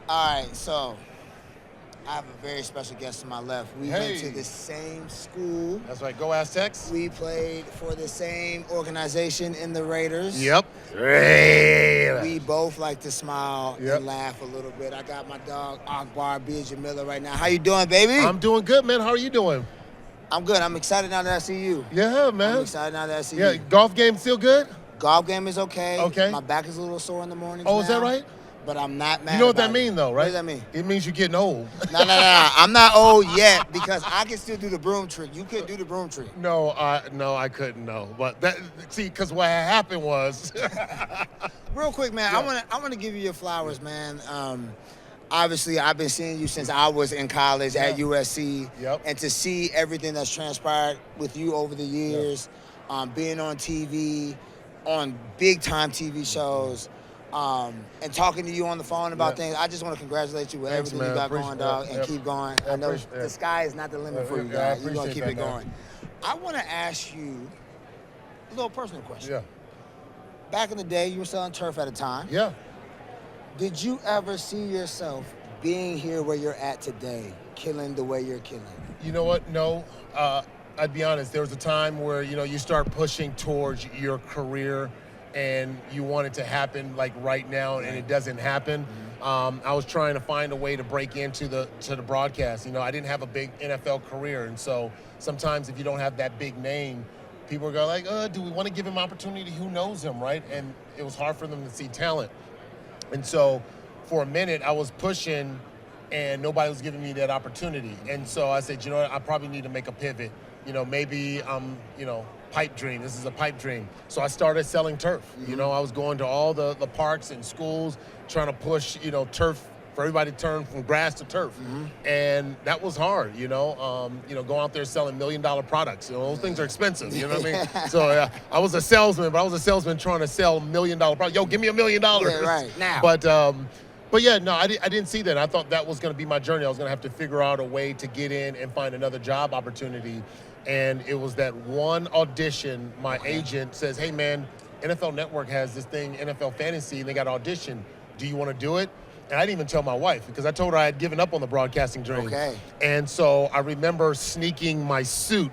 All right, so I have a very special guest to my left. We went to Hey, the same school. that's right. Go Aztecs. We played for the same organization in the Raiders. Yep. Raiders. We both like to smile Yep. and laugh a little bit. I got my dog Akbar Gbajabiamila right now. How you doing, baby? I'm doing good, man. How are you doing? I'm good. I'm excited now that I see you. Yeah, I'm man. excited now that I see Yeah, you. golf game still good? Golf game is okay. Okay. My back is a little sore in the mornings Oh, is that now, right? but I'm not mad. You know what about that means, though, What right? does that mean? It means you're getting old. No. I'm not old yet because I can still do the broom trick. You couldn't do the broom trick. No, I couldn't. No, but that because what had happened was, Real quick, man. Yeah. I want to give you your flowers, man. Obviously, I've been seeing you since I was in college at USC, Yep. and to see everything that's transpired with you over the years, being on TV, on big time TV shows. And talking to you on the phone about Yeah. things. I just want to congratulate you with Thanks, everything man. you got Appreciate going, dog, it. and Yep. keep going. Yeah, I know appreciate the it. sky is not the limit for you, Yeah, I guys. You're going to appreciate keep that, it man. going. I want to ask you a little personal question. yeah, Back in the day, you were selling turf at a time. yeah. Did you ever see yourself being here where you're at today, killing the way you're killing? You know what? No, I'd be honest. There was a time where you start pushing towards your career, and you want it to happen like right now, and it doesn't happen. I was trying to find a way to break into the broadcast. I didn't have a big NFL career, and so sometimes if you don't have that big name, people go like, "Do we want to give him opportunity? Who knows him, right?" And it was hard for them to see talent. And so for a minute, I was pushing and nobody was giving me that opportunity. And so I said, what, I probably need to make a pivot. Maybe pipe dream. This is a pipe dream. So I started selling turf. I was going to all the parks and schools trying to push, turf for everybody to turn from grass to turf. And that was hard, go out there selling $1 million products. Those things are expensive, you know what I mean? So I was a salesman, but I was a salesman trying to sell $1 million products. Yo, give me $1 million. Yeah, right, now. But yeah, no, I didn't see that. I thought that was going to be my journey. I was going to have to figure out a way to get in and find another job opportunity. And it was that one audition, my agent says, hey man, NFL Network has this thing, NFL Fantasy, and they got an audition. Do you want to do it? And I didn't even tell my wife because I told her I had given up on the broadcasting dream. Okay. And so I remember sneaking my suit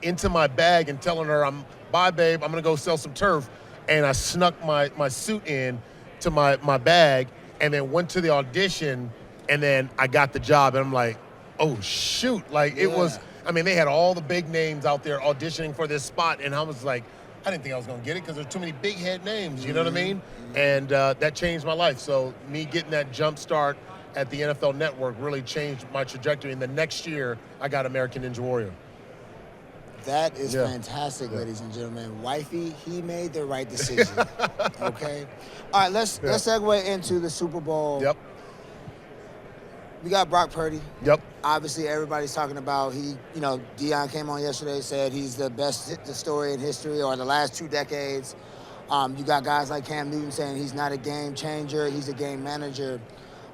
into my bag and telling her, bye babe, I'm gonna go sell some turf. And I snuck my suit in to my bag and then went to the audition, and then I got the job. And I'm like, oh shoot. It was, they had all the big names out there auditioning for this spot. And I was like, I didn't think I was going to get it because there's too many big head names, you know what I mean? And that changed my life. So me getting that jump start at the NFL Network really changed my trajectory. And the next year, I got American Ninja Warrior. That is fantastic, ladies and gentlemen. Wifey, he made the right decision. Okay? All right, let's segue into the Super Bowl. Yep. We got Brock Purdy. Yep. Obviously, everybody's talking about Deion came on yesterday, said he's the best story in history or the last 2 decades. You got guys like Cam Newton saying he's not a game changer, he's a game manager.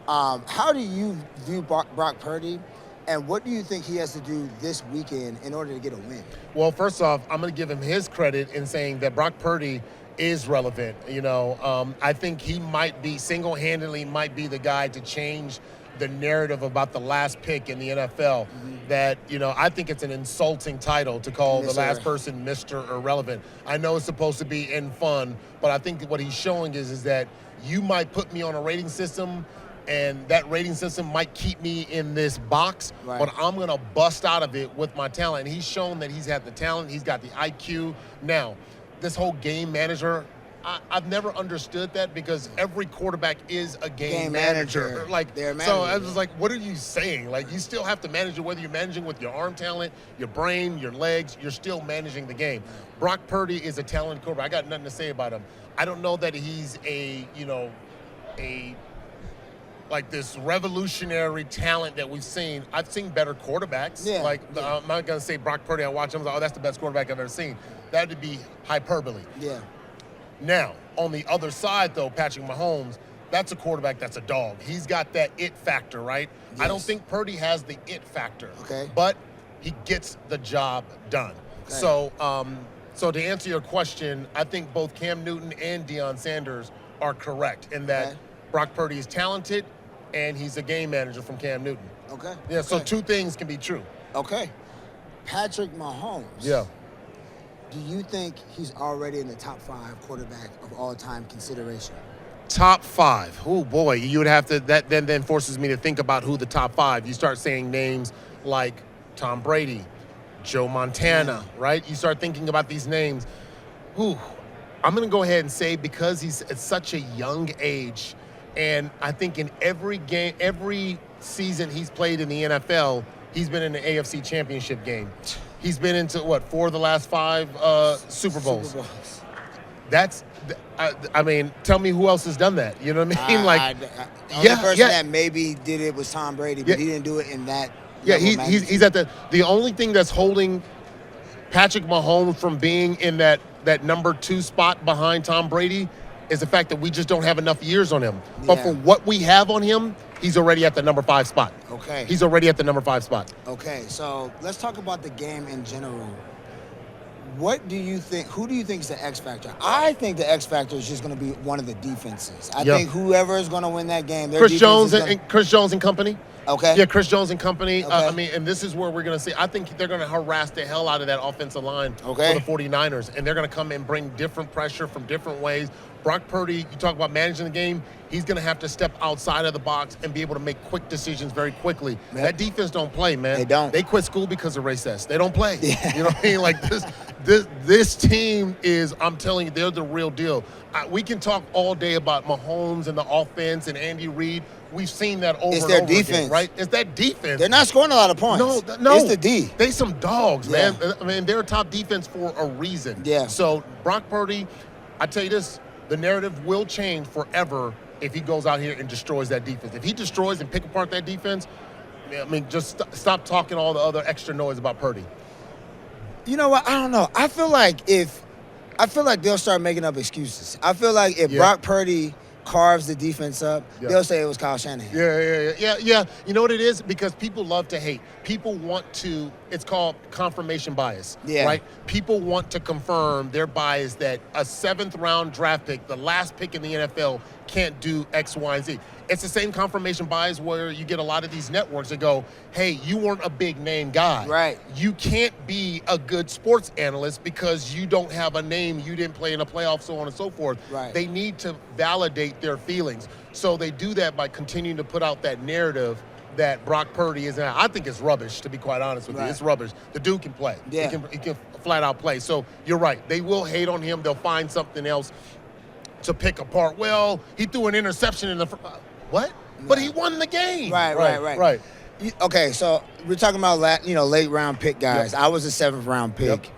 How do you view Brock Purdy, and what do you think he has to do this weekend in order to get a win? Well, first off, I'm going to give him his credit in saying that Brock Purdy is relevant. I think he might be single-handedly the guy to change the narrative about the last pick in the NFL. That, I think it's an insulting title to call the last person Mr. Irrelevant. I know it's supposed to be in fun, but I think what he's showing is that you might put me on a rating system, and that rating system might keep me in this box, but I'm going to bust out of it with my talent. And he's shown that he's had the talent, he's got the IQ. Now, this whole game manager, I've never understood that because every quarterback is a game manager. So I was like, what are you saying? You still have to manage it, whether you're managing with your arm talent, your brain, your legs, you're still managing the game. Brock Purdy is a talented quarterback. I got nothing to say about him. I don't know that he's this revolutionary talent that we've seen. I've seen better quarterbacks. I'm not going to say Brock Purdy, I watch him, I was like, oh, that's the best quarterback I've ever seen. That would be hyperbole. Yeah. Now, on the other side, though, Patrick Mahomes, that's a quarterback that's a dog. He's got that it factor, right? Yes. I don't think Purdy has the it factor. Okay. But he gets the job done. Okay. So to answer your question, I think both Cam Newton and Deion Sanders are correct in that Brock Purdy is talented, and he's a game manager from Cam Newton. Okay. Yeah, so Okay. two things can be true. Okay. Patrick Mahomes. Yeah. Do you think he's already in the top 5 quarterback of all time consideration? Top 5. Oh boy, you would have to. That then forces me to think about who the top 5. You start saying names like Tom Brady, Joe Montana, right? You start thinking about these names. Whew. I'm going to go ahead and say because he's at such a young age, and I think in every game, every season he's played in the NFL, he's been in the AFC Championship game. He's been into, 4 of the last 5 Super Bowls. That's, I mean, tell me who else has done that. You know what I mean? The only person that maybe did it was Tom Brady, but he didn't do it in that. Yeah, he's at the only thing that's holding Patrick Mahomes from being in that number 2 spot behind Tom Brady is the fact that we just don't have enough years on him. But for what we have on him, he's already at the number 5 spot. Okay. He's already at the number 5 spot. Okay, so let's talk about the game in general. What do you think? Who do you think is the X factor? I think the X factor is just going to be one of the defenses. I think whoever is going to win that game, Chris Jones and company. Okay. Yeah, Chris Jones and company. Okay. I mean, and this is where we're going to see. I think they're going to harass the hell out of that offensive line for the 49ers, and they're going to come and bring different pressure from different ways. Brock Purdy, you talk about managing the game, he's going to have to step outside of the box and be able to make quick decisions very quickly. Yep. That defense don't play, man. They don't. They quit school because of recess. They don't play. Yeah. You know what I mean? Like this team is, I'm telling you, they're the real deal. We can talk all day about Mahomes and the offense and Andy Reid. We've seen that over it's and their over defense. again, right? It's that defense. They're not scoring a lot of points. No. It's the D. They some dogs, man. I mean, they're a top defense for a reason. Yeah. So Brock Purdy, I tell you this, the narrative will change forever if he goes out here and destroys that defense. If he destroys and pick apart that defense, I mean, just stop talking all the other extra noise about Purdy. You know what? I don't know. I feel like they'll start making up excuses. I feel like if Brock Purdy carves the defense up, they'll say it was Kyle Shanahan. Yeah. You know what it is? Because people love to hate. People want to, it's called confirmation bias, right? People want to confirm their bias that a 7th-round draft pick, the last pick in the NFL, can't do X, Y, and Z. It's the same confirmation bias where you get a lot of these networks that go, hey, you weren't a big name guy. Right. You can't be a good sports analyst because you don't have a name, you didn't play in the playoffs, so on and so forth. Right. They need to validate their feelings. So they do that by continuing to put out that narrative that Brock Purdy is. I think it's rubbish, to be quite honest with you. It's rubbish. The dude can play. Yeah. He can flat out play. So you're right. They will hate on him. They'll find something else to pick apart. Well, he threw an interception in the what? No. But he won the game. Right. Okay, so we're talking about late round pick guys. I was a 7th-round pick.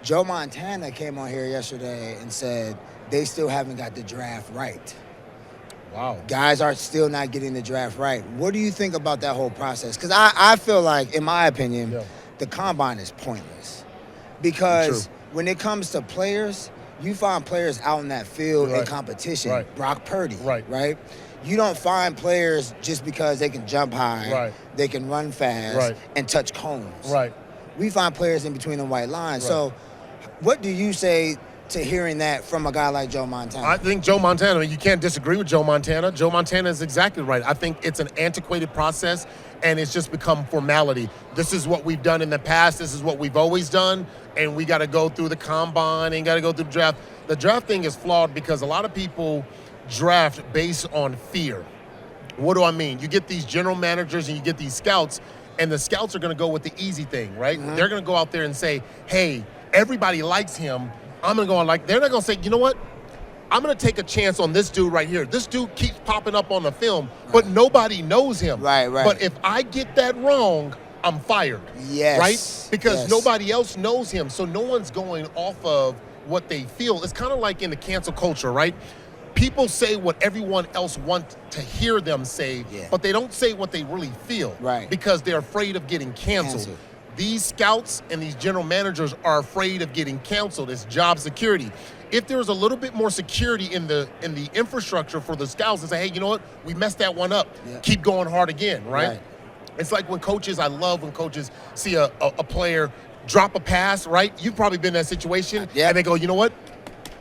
Joe Montana came on here yesterday and said they still haven't got the draft right. Wow. Guys are still not getting the draft right. What do you think about that whole process? Because I feel like, in my opinion, the combine is pointless. Because when it comes to players, you find players out in that field in competition. Right. Brock Purdy, right? You don't find players just because they can jump high, they can run fast, and touch cones. Right. We find players in between the white lines. So what do you say to hearing that from a guy like Joe Montana? I think Joe Montana, you can't disagree with Joe Montana. Joe Montana is exactly right. I think it's an antiquated process, and it's just become formality. This is what we've done in the past. This is what we've always done, and we got to go through the combine and got to go through the draft. The draft thing is flawed because a lot of people draft based on fear. What do I mean? You get these general managers and you get these scouts, and the scouts are going to go with the easy thing, right? Mm-hmm. They're going to go out there and say, hey, everybody likes him. I'm going to go on they're not going to say, you know what? I'm going to take a chance on this dude right here. This dude keeps popping up on the film, but nobody knows him. Right. But if I get that wrong, I'm fired. Yes. Right? Because nobody else knows him. So no one's going off of what they feel. It's kind of like in the cancel culture, right? People say what everyone else wants to hear them say, but they don't say what they really feel. Right. Because they're afraid of getting canceled. These scouts and these general managers are afraid of getting canceled. It's job security. If there's a little bit more security in the infrastructure for the scouts and say, hey, you know what? We messed that one up. Keep going hard again, right? It's like when coaches, I love when coaches see a player drop a pass, right? You've probably been in that situation. And they go, you know what?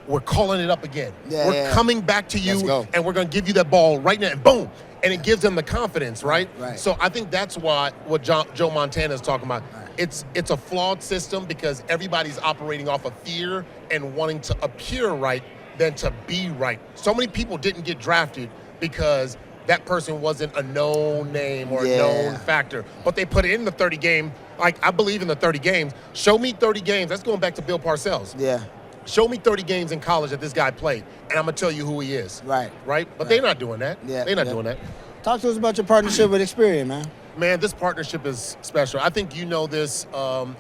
We're calling it up again. We're coming back to you, and we're going to give you that ball right now. And boom. and it gives them the confidence, right? Right. So I think that's what Joe Montana is talking about. Right. It's a flawed system because everybody's operating off of fear and wanting to appear right than to be right. So many people didn't get drafted because that person wasn't a known name or a known factor. But they put it in the 30 game. Like, I believe in the 30 games. Show me 30 games. That's going back to Bill Parcells. Yeah. Show me 30 games in college that this guy played, and I'm going to tell you who he is. Right. Right? But they're not doing that. Yeah. They're not doing that. Talk to us about your partnership with Experian, man. Man, this partnership is special. I think you know this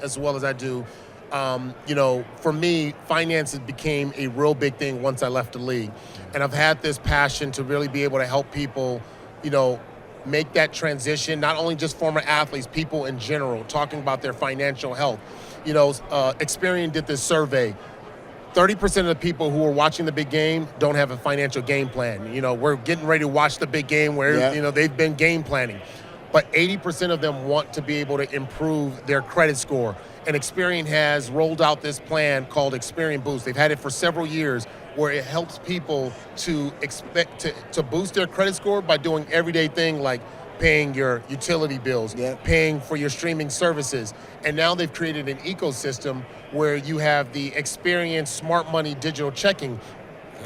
as well as I do. For me, finances became a real big thing once I left the league. And I've had this passion to really be able to help people, make that transition, not only just former athletes, people in general, talking about their financial health. Experian did this survey. 30% of the people who are watching the big game don't have a financial game plan. We're getting ready to watch the big game where, they've been game planning. But 80% of them want to be able to improve their credit score. And Experian has rolled out this plan called Experian Boost. They've had it for several years where it helps people to boost their credit score by doing everyday things like paying your utility bills, paying for your streaming services. And now they've created an ecosystem where you have the Experian Smart Money digital checking,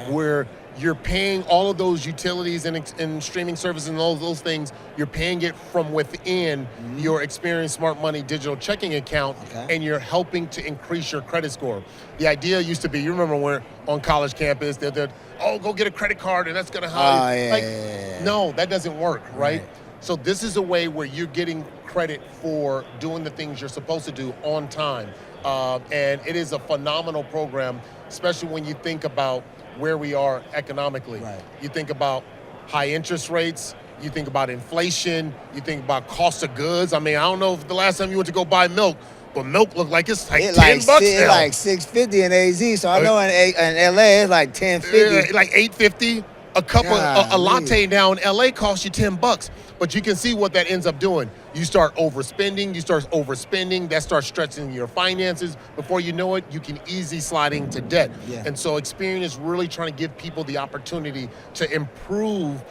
where you're paying all of those utilities and streaming services and all of those things, you're paying it from within your Experian Smart Money digital checking account, and you're helping to increase your credit score. The idea used to be, you remember when on college campus, they'd go get a credit card and that's going to help you. No, that doesn't work, right? So this is a way where you're getting credit for doing the things you're supposed to do on time. And it is a phenomenal program, especially when you think about where we are economically. Right. You think about high interest rates, you think about inflation, you think about cost of goods. I mean, I don't know if the last time you went to go buy milk, but milk looked like it's like $10 now. It's like $6.50 in AZ, so I know in LA it's like $10.50. Like $8.50. A latte now in LA costs you $10. But you can see what that ends up doing. You start overspending, that starts stretching your finances. Before you know it, you can easily slide into debt. Yeah. And so Experian is really trying to give people the opportunity to improve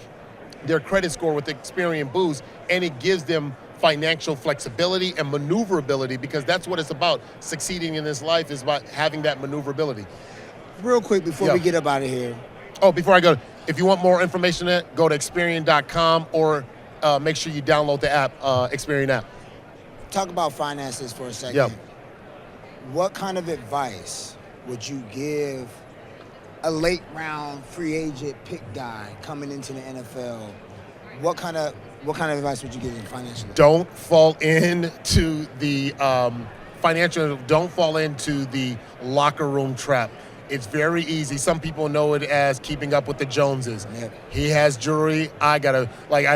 their credit score with Experian Boost, and it gives them financial flexibility and maneuverability, because that's what it's about. Succeeding in this life is about having that maneuverability. Real quick before we get up out of here. Oh, before I go, if you want more information on it, go to Experian.com or make sure you download the app, Experian app. Talk about finances for a second. Yep. What kind of advice would you give a late round free agent pick guy coming into the NFL? What kind of advice would you give him financially? Don't fall into the don't fall into the locker room trap. It's very easy. Some people know it as keeping up with the Joneses. Yep. He has jewelry. I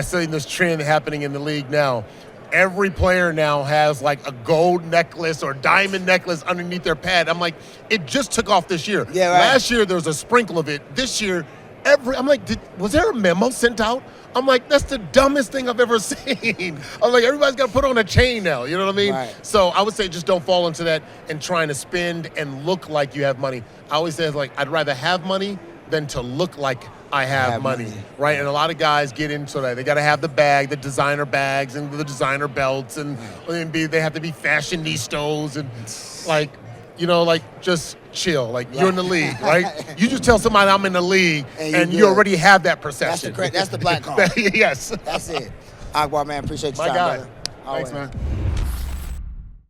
see this trend happening in the league now. Every player now has like a gold necklace or diamond necklace underneath their pad. I'm like, it just took off this year. Yeah, right. Last year there was a sprinkle of it. This year, I'm like, was there a memo sent out? I'm like, that's the dumbest thing I've ever seen. I'm like, everybody's got to put on a chain now. You know what I mean? Right. So I would say just don't fall into that and trying to spend and look like you have money. I always say, I'd rather have money than to look like I have money, right? And a lot of guys get into that. They got to have the bag, the designer bags and the designer belts, and they have to be fashionistas and just chill. You're in the league, right? You just tell somebody I'm in the league and you already have that perception. That's the black card. Yes. That's it. Akbar, man, appreciate your My time, guy. brother. Thanks, man.